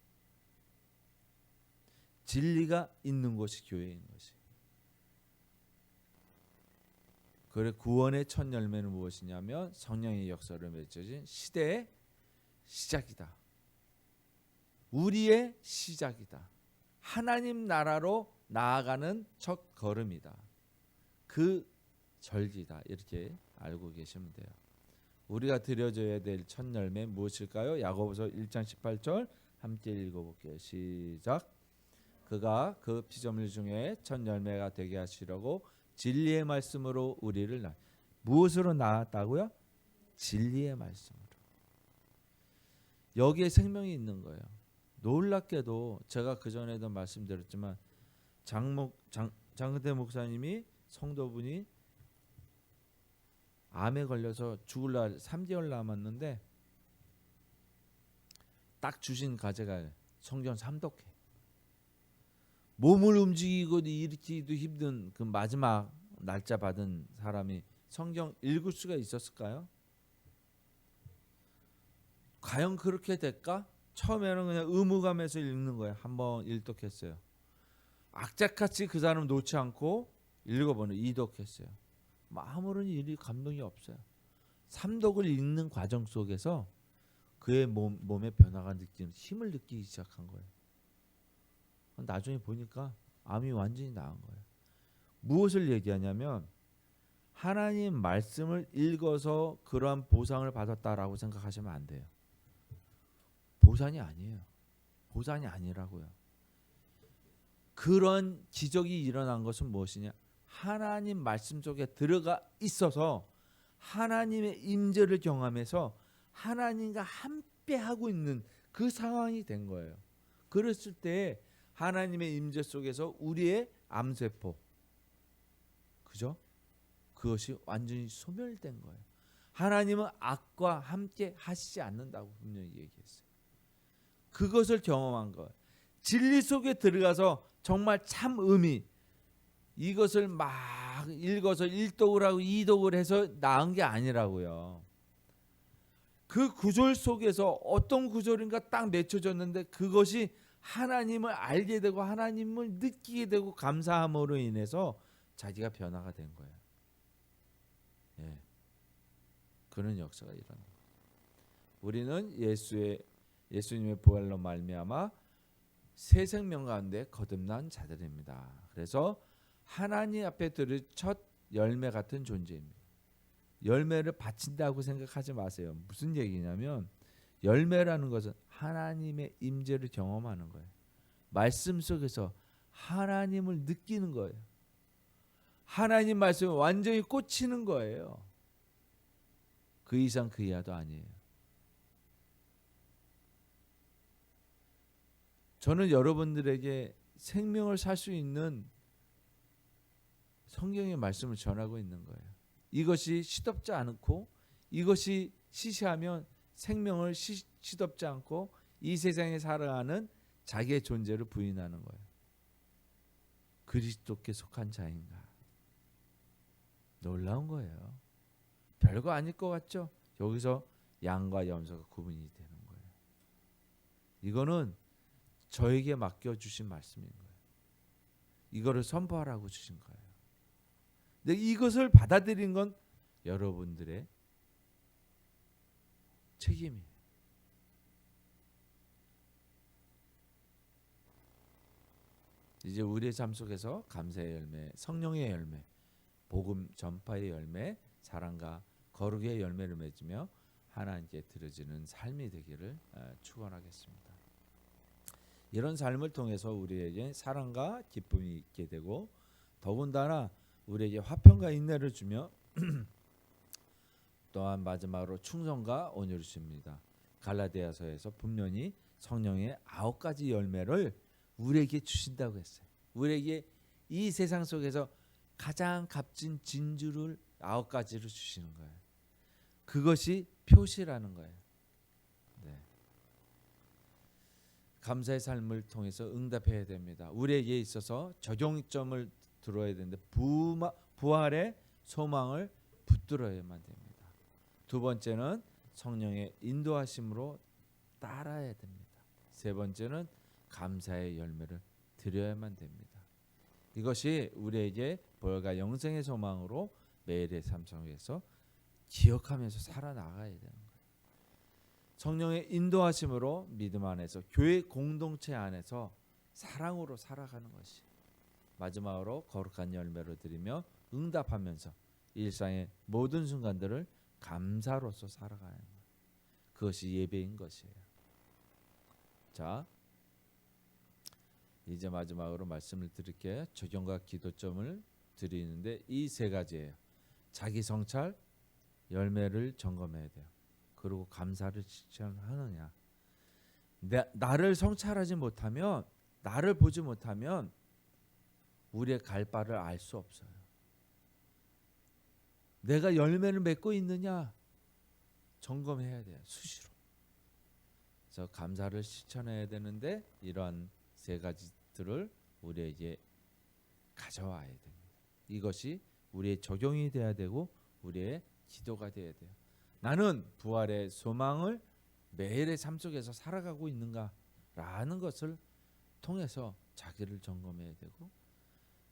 진리가 있는 곳이 교회인 것이. 그래 구원의 첫 열매는 무엇이냐면 성령의 역사로 맺어진 시대의 시작이다. 우리의 시작이다. 하나님 나라로 나아가는 첫 걸음이다. 그 절기다. 이렇게 알고 계시면 돼요. 우리가 드려져야 될 첫 열매 무엇일까요? 야고보서 1장 18절 함께 읽어볼게요. 시작. 그가 그 피조물 중에 첫 열매가 되게 하시려고 진리의 말씀으로 우리를 무엇으로 낳았다고요? 진리의 말씀으로. 여기에 생명이 있는 거예요. 놀랍게도 제가 그전에도 말씀드렸지만 장근태 목사님이 성도분이 암에 걸려서 죽을 날 3개월 남았는데 딱 주신 과제가 성경 3독해. 몸을 움직이고도 일으키기도 힘든 그 마지막 날짜 받은 사람이 성경 읽을 수가 있었을까요? 과연 그렇게 될까? 처음에는 그냥 의무감에서 읽는 거예요. 한번 일독했어요. 악착같이 그 사람 놓지 않고 읽어보는 이독했어요. 아무런 일이 감동이 없어요. 3독을 읽는 과정 속에서 그의 몸의 변화가 힘을 느끼기 시작한 거예요. 나중에 보니까 암이 완전히 나은 거예요. 무엇을 얘기하냐면 하나님 말씀을 읽어서 그러한 보상을 받았다라고 생각하시면 안 돼요. 보상이 아니에요. 보상이 아니라고요. 그런 기적이 일어난 것은 무엇이냐? 하나님 말씀 속에 들어가 있어서 하나님의 임재를 경험해서 하나님과 함께 하고 있는 그 상황이 된 거예요. 그랬을 때 하나님의 임재 속에서 우리의 암세포, 그죠? 그것이 완전히 소멸된 거예요. 하나님은 악과 함께 하시지 않는다고 분명히 얘기했어요. 그것을 경험한 거예요. 진리 속에 들어가서 정말 참 의미, 이것을 막 읽어서 1독을 하고 2독을 해서 나은 게 아니라고요. 그 구절 속에서 어떤 구절인가 딱 맺혀졌는데 그것이 하나님을 알게 되고 하나님을 느끼게 되고 감사함으로 인해서 자기가 변화가 된 거예요. 예. 그런 역사가 일어납니다. 우리는 예수님의 부활로 말미암아 새 생명 가운데 거듭난 자들입니다. 그래서 하나님 앞에 들을 첫 열매 같은 존재입니다. 열매를 바친다고 생각하지 마세요. 무슨 얘기냐면 열매라는 것은 하나님의 임재를 경험하는 거예요. 말씀 속에서 하나님을 느끼는 거예요. 하나님 말씀에 완전히 꽂히는 거예요. 그 이상 그 이하도 아니에요. 저는 여러분들에게 생명을 살 수 있는 성경의 말씀을 전하고 있는 거예요. 이것이 시덥지 않고 이것이 시시하면 생명을 시덥지 않고 이 세상에 살아가는 자기의 존재를 부인하는 거예요. 그리스도께 속한 자인가? 놀라운 거예요. 별거 아닐 것 같죠? 여기서 양과 염소가 구분이 되는 거예요. 이거는 저에게 맡겨주신 말씀인 거예요. 이거를 선포하라고 주신 거예요. 근데 이것을 받아들인 건 여러분들의 책임이에요. 이제 우리의 삶 속에서 감사의 열매, 성령의 열매, 복음 전파의 열매, 사랑과 거룩의 열매를 맺으며 하나님께 드려지는 삶이 되기를 축원하겠습니다. 이런 삶을 통해서 우리에게 사랑과 기쁨이 있게 되고 더군다나 우리에게 화평과 인내를 주며 또한 마지막으로 충성과 온유를 줍니다. 갈라디아서에서 분명히 성령의 9가지 열매를 우리에게 주신다고 했어요. 우리에게 이 세상 속에서 가장 값진 진주를 9가지를 주시는 거예요. 그것이 표시라는 거예요. 네. 감사의 삶을 통해서 응답해야 됩니다. 우리에게 있어서 적용점을 들어야 되는데 부활의 소망을 붙들어야만 됩니다. 두 번째는 성령의 인도하심으로 따라야 됩니다. 세 번째는 감사의 열매를 드려야만 됩니다. 이것이 우리에게 부활과 영생의 소망으로 매일의 삶 속에서 기억하면서 살아나가야 되는 거예요. 성령의 인도하심으로 믿음 안에서 교회 공동체 안에서 사랑으로 살아가는 것이 마지막으로 거룩한 열매를 드리며 응답하면서 일상의 모든 순간들을 감사로서 살아가는 거예요. 그것이 예배인 것이에요. 자, 이제 마지막으로 말씀을 드릴게요. 적용과 기도점을 드리는데 이 세 가지예요. 자기 성찰, 열매를 점검해야 돼요. 그리고 감사를 실천하느냐. 나를 성찰하지 못하면, 나를 보지 못하면 우리의 갈 바를 알 수 없어요. 내가 열매를 맺고 있느냐 점검해야 돼요. 수시로. 그래서 감사를 실천해야 되는데 이러한 세 가지들을 우리에게 가져와야 됩니다. 이것이 우리의 적용이 돼야 되고 우리의 기도가 돼야 돼요. 나는 부활의 소망을 매일의 삶 속에서 살아가고 있는가라는 것을 통해서 자기를 점검해야 되고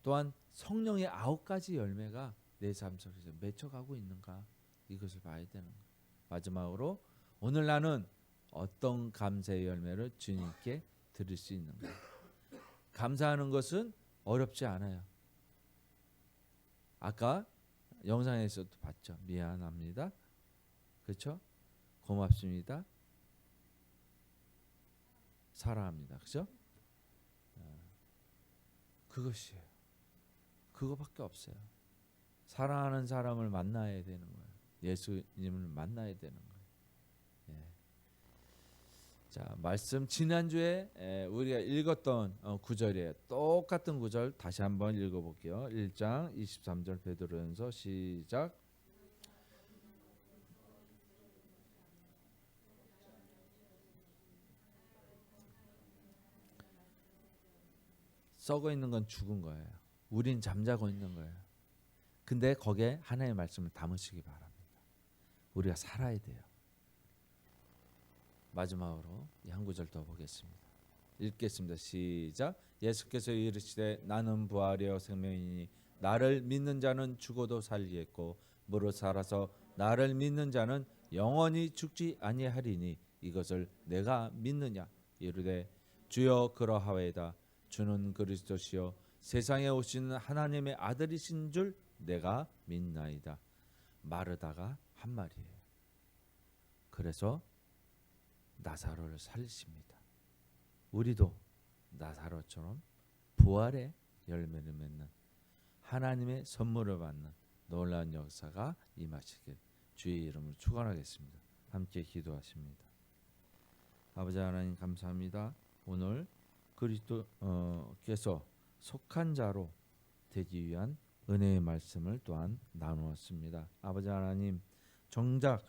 또한 성령의 9가지 열매가 내 삶 속에서 맺혀가고 있는가 이것을 봐야 되는 거예요. 마지막으로 오늘 나는 어떤 감사의 열매를 주님께 드릴 수 있는가. 감사하는 것은 어렵지 않아요. 아까 영상에서도 봤죠. 미안합니다. 그렇죠? 고맙습니다. 사랑합니다. 그렇죠? 그것이에요. 그거밖에 없어요. 사랑하는 사람을 만나야 되는 거예요. 예수님을 만나야 되는 거예요. 예. 자, 말씀 지난주에 우리가 읽었던 구절이에요. 똑같은 구절 다시 한번 읽어볼게요. 1장 23절 베드로전서 시작. 썩어 있는 건 죽은 거예요. 우린 잠자고 있는 거예요. 근데 거기에 하나님의 말씀을 담으시기 바랍니다. 우리가 살아야 돼요. 마지막으로 이 한 구절 더 보겠습니다. 읽겠습니다. 시작. 예수께서 이르시되 나는 부활이요 생명이니 나를 믿는 자는 죽어도 살리겠고 무릇 살아서 나를 믿는 자는 영원히 죽지 아니하리니 이것을 내가 믿느냐. 이르되 주여 그러하오이다. 주는 그리스도시요 세상에 오신 하나님의 아들이신 줄 내가 믿나이다. 마르다가 한 말이에요. 그래서 나사로를 살리십니다. 우리도 나사로처럼 부활의 열매를 맺는 하나님의 선물을 받는 놀라운 역사가 임하시길 주의 이름으로 축원하겠습니다. 함께 기도하십니다. 아버지 하나님 감사합니다. 오늘 그리스도께서 속한 자로 되기 위한 은혜의 말씀을 또한 나누었습니다. 아버지 하나님, 정작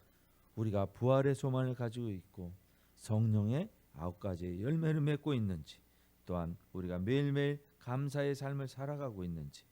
우리가 부활의 소망을 가지고 있고 성령의 9가지의 열매를 맺고 있는지, 또한 우리가 매일매일 감사의 삶을 살아가고 있는지,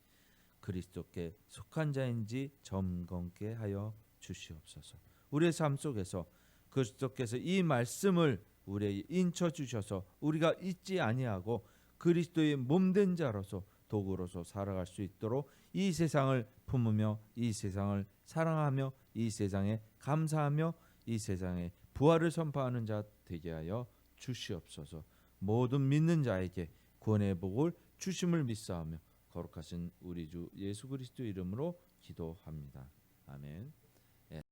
그리스도께 속한 자인지 점검케 하여 주시옵소서. 우리의 삶 속에서 그리스도께서 이 말씀을 우리에게 인쳐 주셔서 우리가 잊지 아니하고 그리스도의 몸된 자로서 도구로서 살아갈 수 있도록 이 세상을 품으며 이 세상을 사랑하며 이 세상에 감사하며 이 세상에 부활을 선포하는 자 되게 하여 주시옵소서. 모든 믿는 자에게 구원의 복을 주심을 믿사오며 거룩하신 우리 주 예수 그리스도 이름으로 기도합니다. 아멘.